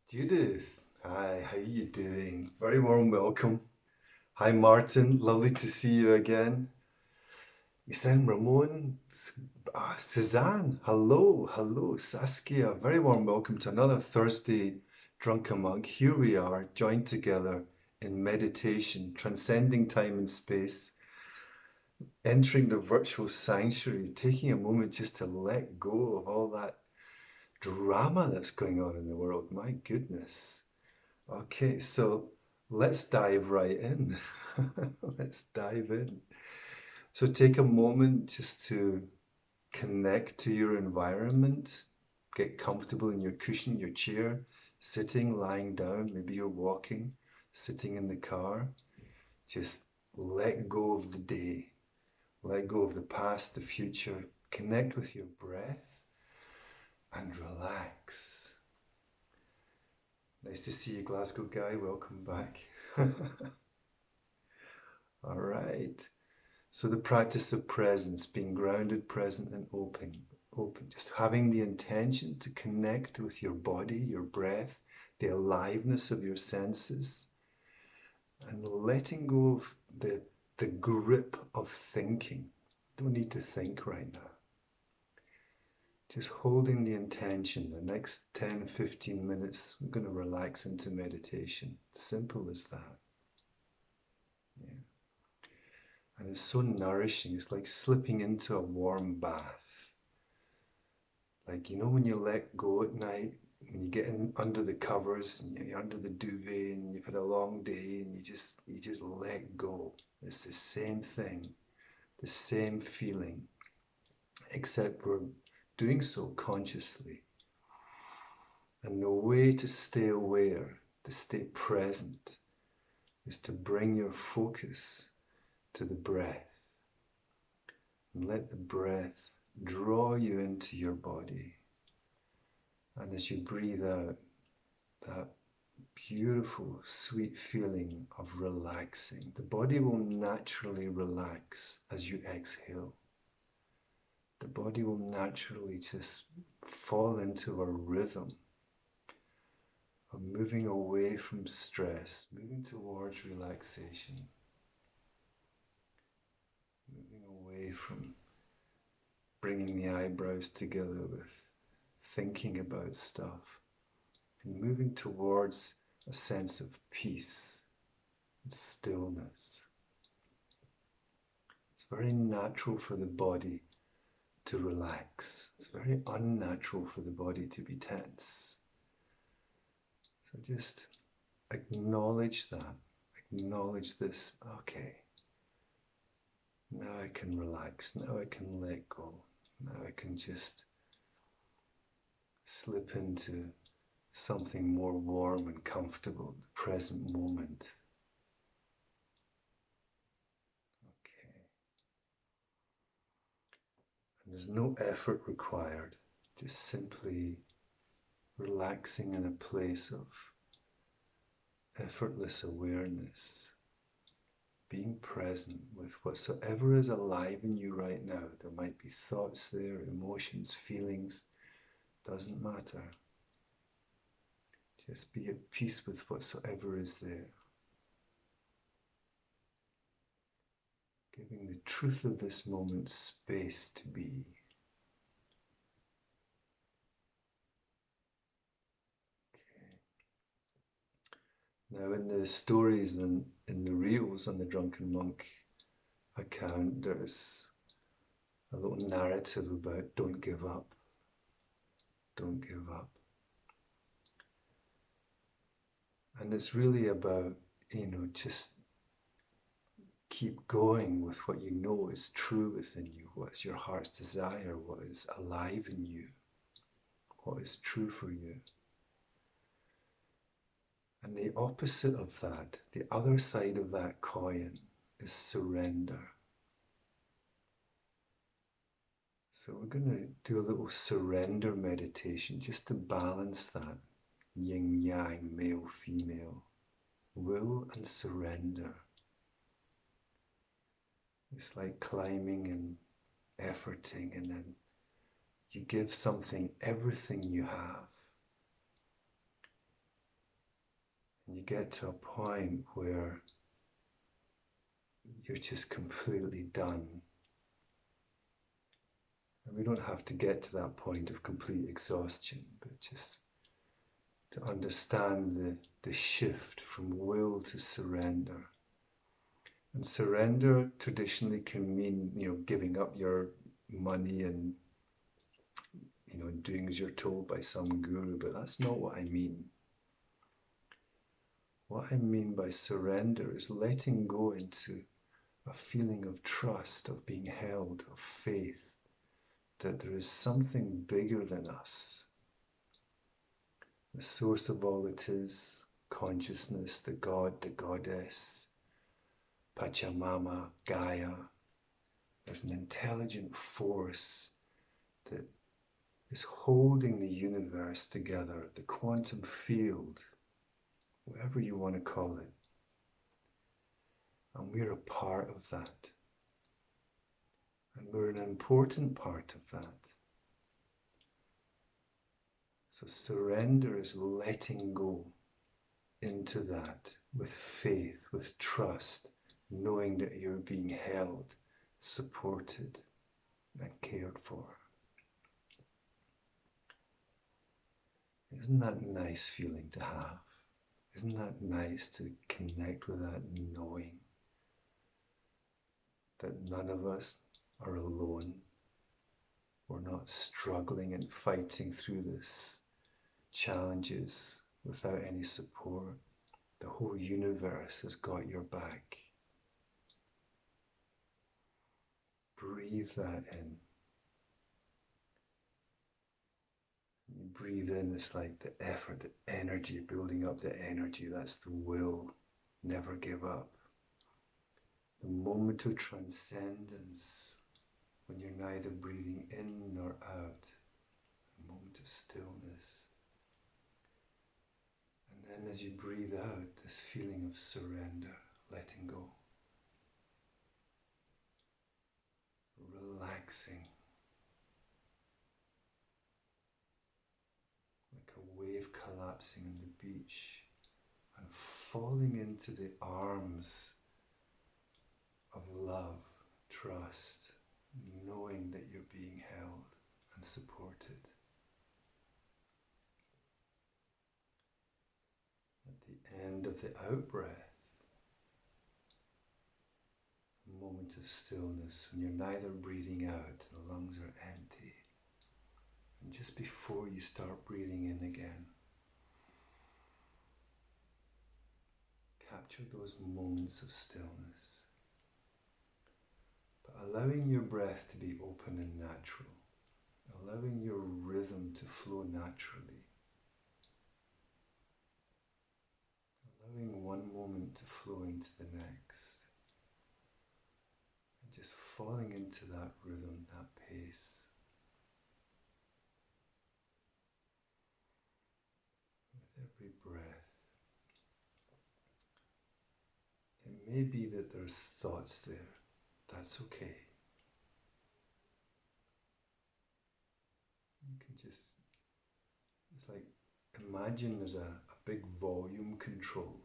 Judith, hi, how you doing? Very warm welcome. Hi, Martin, lovely to see you again. You sound Ramon, Suzanne, hello, Saskia. Very warm welcome to another Thursday Drunken Monk. Here we are, joined together in meditation, transcending time and space, entering the virtual sanctuary, taking a moment just to let go of all that drama that's going on in the world. My goodness. Okay, so let's dive right in. Let's dive in. So take a moment just to connect to your environment. Get comfortable in your cushion, your chair, sitting, lying down. Maybe you're walking, sitting in the car. Just let go of the day. Let go of the past, the future. Connect with your breath and relax. Nice to see you, Glasgow guy. Welcome back. All right. So the practice of presence, being grounded, present, and open, just having the intention to connect with your body, your breath, the aliveness of your senses, and letting go of the grip of thinking. Don't need to think right now. Just holding the intention. The next 10, 15 minutes, we're going to relax into meditation. Simple as that. Yeah. And it's so nourishing. It's like slipping into a warm bath. Like, when you let go at night, when you get in under the covers and you're under the duvet and you've had a long day and you just let go. It's the same thing, the same feeling, except we're doing so consciously. And the way to stay aware, to stay present, is to bring your focus to the breath. And let the breath draw you into your body. And as you breathe out, that beautiful, sweet feeling of relaxing. The body will naturally relax as you exhale. The body will naturally just fall into a rhythm of moving away from stress, moving towards relaxation, moving away from bringing the eyebrows together with thinking about stuff, and moving towards a sense of peace and stillness. It's very natural for the body to relax. It's very unnatural for the body to be tense. So just acknowledge that. Acknowledge this. Okay. Now I can relax. Now I can let go. Now I can just slip into something more warm and comfortable, the present moment. Okay. And there's no effort required, just simply relaxing in a place of effortless awareness, being present with whatsoever is alive in you right now. There might be thoughts there, emotions, feelings, doesn't matter. Just be at peace with whatsoever is there. Giving the truth of this moment space to be. Now, in the stories and in the reels on the Drunken Monk account, there's a little narrative about don't give up, don't give up. And it's really about, just keep going with what you know is true within you, what's your heart's desire, what is alive in you, what is true for you. And the opposite of that, the other side of that coin, is surrender. So we're going to do a little surrender meditation just to balance that yin yang, male, female, will and surrender. It's like climbing and efforting, and then you give something everything you have. And you get to a point where you're just completely done. And we don't have to get to that point of complete exhaustion, but just to understand the shift from will to surrender. And surrender traditionally can mean, giving up your money and, doing as you're told by some guru, but that's not what I mean. What I mean by surrender is letting go into a feeling of trust, of being held, of faith, that there is something bigger than us. The source of all it is, consciousness, the God, the goddess, Pachamama, Gaia. There's an intelligent force that is holding the universe together, the quantum field, whatever you want to call it. And we're a part of that. And we're an important part of that. So surrender is letting go into that with faith, with trust, knowing that you're being held, supported, and cared for. Isn't that a nice feeling to have? Isn't that nice to connect with that knowing that none of us are alone? We're not struggling and fighting through this challenges without any support. The whole universe has got your back. Breathe that in. You breathe in, it's like the effort, the energy, building up the energy. That's the will. Never give up. The moment of transcendence, when you're neither breathing in nor out. A moment of stillness. And then as you breathe out, this feeling of surrender, letting go. Relaxing. Like a wave collapsing on the beach and falling into the arms of love, trust, knowing that you're being held and supported. At the end of the out-breath, a moment of stillness when you're neither breathing out, the lungs are empty. And just before you start breathing in again, capture those moments of stillness, but allowing your breath to be open and natural, allowing your rhythm to flow naturally, allowing one moment to flow into the next, and just falling into that rhythm, that pace. With every breath, it may be that there's thoughts there. That's okay. You can just, it's like, imagine there's a big volume control,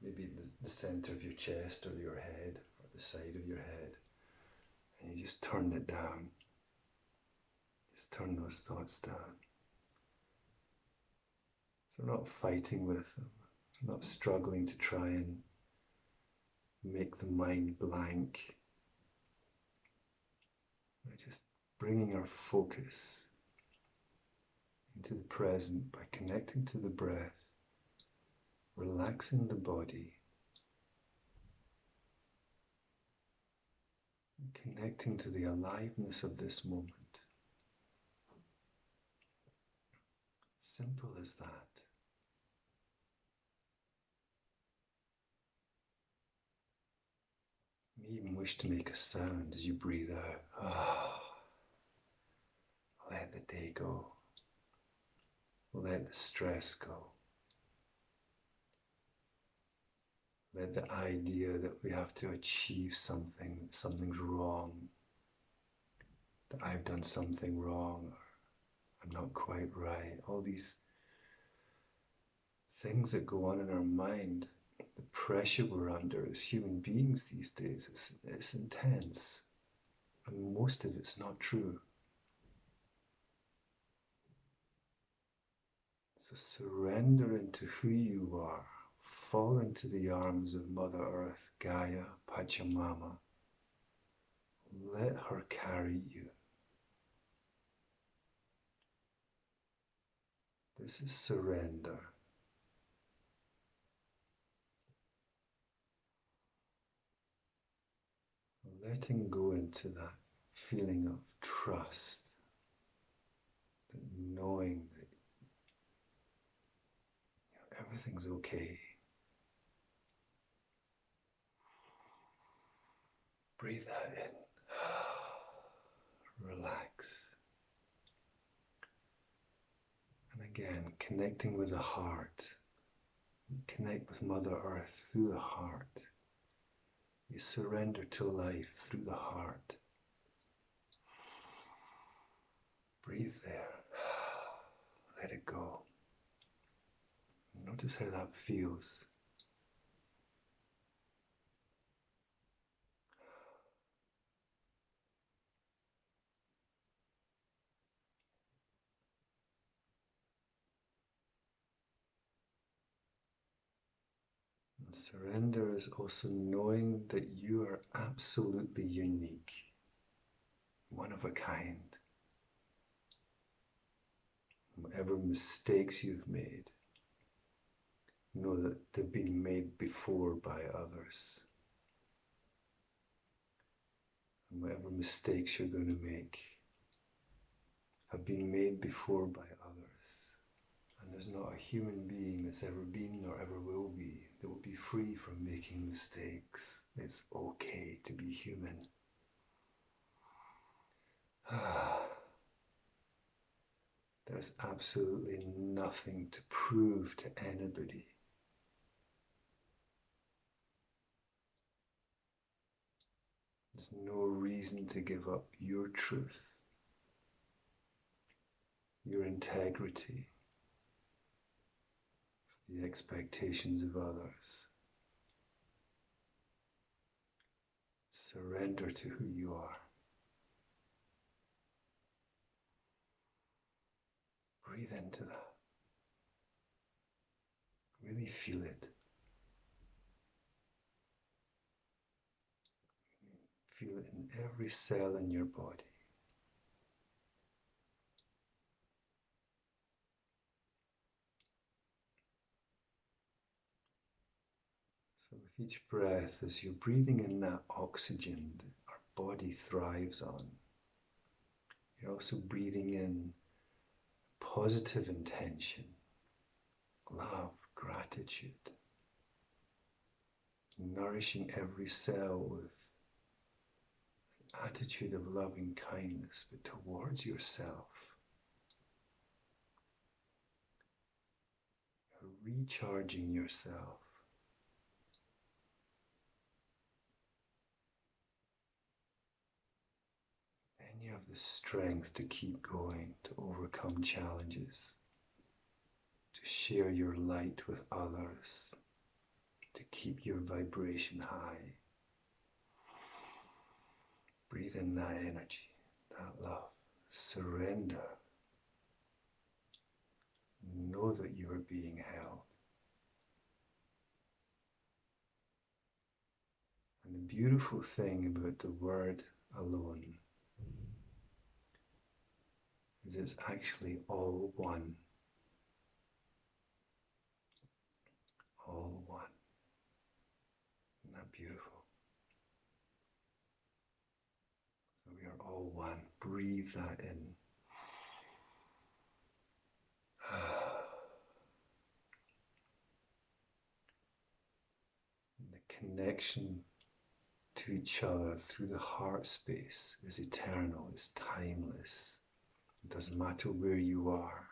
maybe the center of your chest or your head or the side of your head, and you just turn it down. Just turn those thoughts down. So we're not fighting with them, not struggling to try and make the mind blank. We're just bringing our focus into the present by connecting to the breath, relaxing the body, and connecting to the aliveness of this moment. Simple as that. You may even wish to make a sound as you breathe out. Ah, let the day go. Let the stress go. Let the idea that we have to achieve something, that something's wrong, that I've done something wrong, or I'm not quite right. All these things that go on in our mind, the pressure we're under as human beings these days, it's intense. And most of it's not true. So surrender into who you are. Fall into the arms of Mother Earth, Gaia, Pachamama. Let her carry you. This is surrender. Letting go into that feeling of trust, knowing that everything's okay. Breathe that in. Relax. And again, connecting with the heart. Connect with Mother Earth through the heart. You surrender to life through the heart. Breathe there. Let it go. Notice how that feels. And surrender is also knowing that you are absolutely unique, one of a kind. Whatever mistakes you've made, know that they've been made before by others. And whatever mistakes you're going to make have been made before by others. And there's not a human being that's ever been or ever will be that will be free from making mistakes. It's okay to be human. There's absolutely nothing to prove to anybody. There's no reason to give up your truth, your integrity, for the expectations of others. Surrender to who you are. Breathe into that. Really feel it. Feel it in every cell in your body. So with each breath, as you're breathing in that oxygen that our body thrives on, you're also breathing in positive intention, love, gratitude, nourishing every cell with an attitude of loving kindness, but towards yourself. You're recharging yourself. And you have the strength to keep going, to overcome challenges, to share your light with others, to keep your vibration high. Breathe in that energy, that love. Surrender. Know that you are being held. And the beautiful thing about the word alone is it's actually all one. All one. Isn't that beautiful? So we are all one. Breathe that in. The connection to each other through the heart space is eternal, is timeless. It doesn't matter where you are,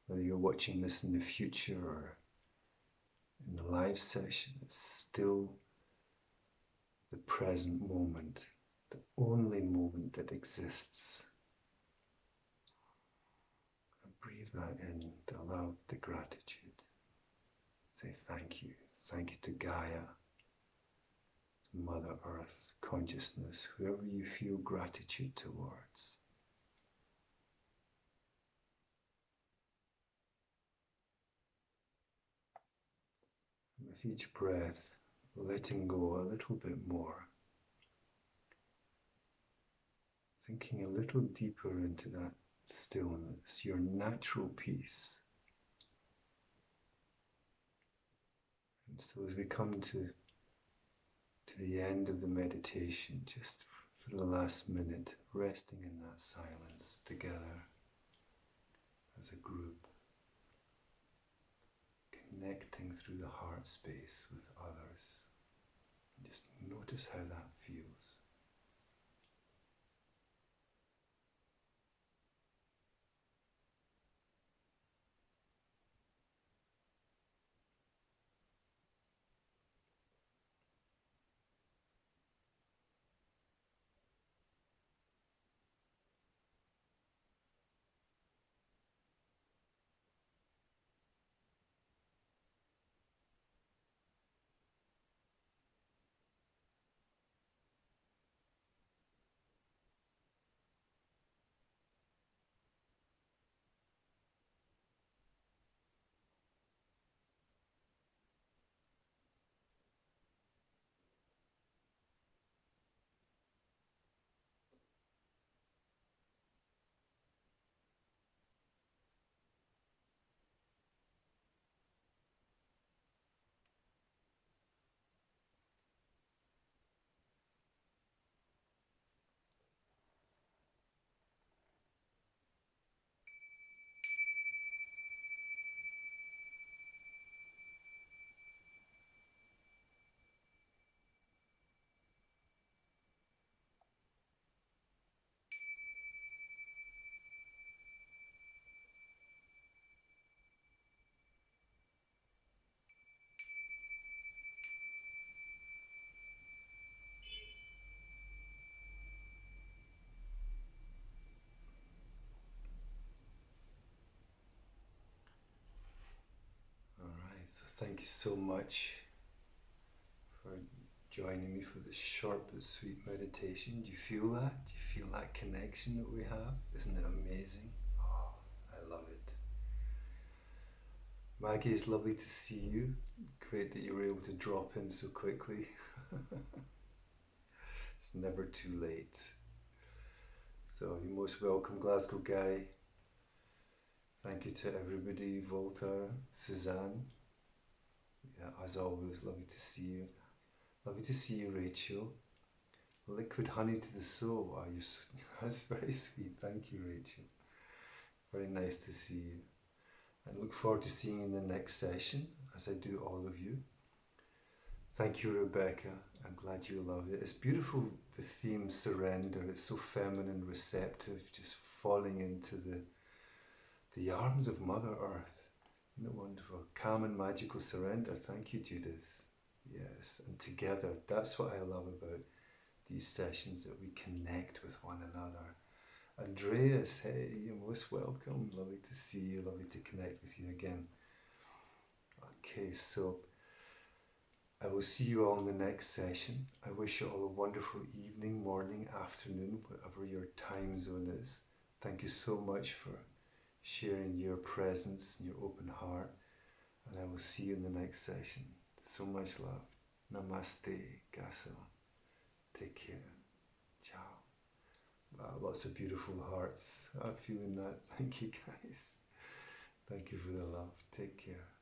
whether you're watching this in the future or in the live session, it's still the present moment, the only moment that exists. And breathe that in, the love, the gratitude. say thank you. Thank you to Gaia, Mother Earth, consciousness, whoever you feel gratitude towards. With each breath, letting go a little bit more, sinking a little deeper into that stillness, your natural peace. And so as we come to the end of the meditation, just for the last minute, resting in that silence together as a group, connecting through the heart space with others. Just notice how that feels. All right, so thank you so much for joining me for this short but sweet meditation. Do you feel that? Do you feel that connection that we have? Isn't it amazing? Oh, I love it. Maggie, it's lovely to see you. Great that you were able to drop in so quickly. It's never too late. So you're most welcome, Glasgow Guy. Thank you to everybody, Volta, Suzanne. Yeah, as always, lovely to see you. Lovely to see you, Rachel. Liquid honey to the soul. Oh, that's very sweet. Thank you, Rachel. Very nice to see you. And look forward to seeing you in the next session, as I do all of you. Thank you, Rebecca. I'm glad you love it. It's beautiful, the theme surrender. It's so feminine, receptive, just falling into the arms of Mother Earth. Isn't it wonderful? Calm and magical surrender. Thank you, Judith. Yes, and together, that's what I love about these sessions, that we connect with one another. Andreas, hey, you're most welcome. Lovely to see you. Lovely to connect with you again. Okay, so I will see you all in the next session. I wish you all a wonderful evening, morning, afternoon, whatever your time zone is. Thank you so much for sharing your presence and your open heart. And I will see you in the next session. So much love. Namaste, Gaso. Take care. Ciao. Wow, lots of beautiful hearts. I'm feeling that. Thank you, guys. Thank you for the love. Take care.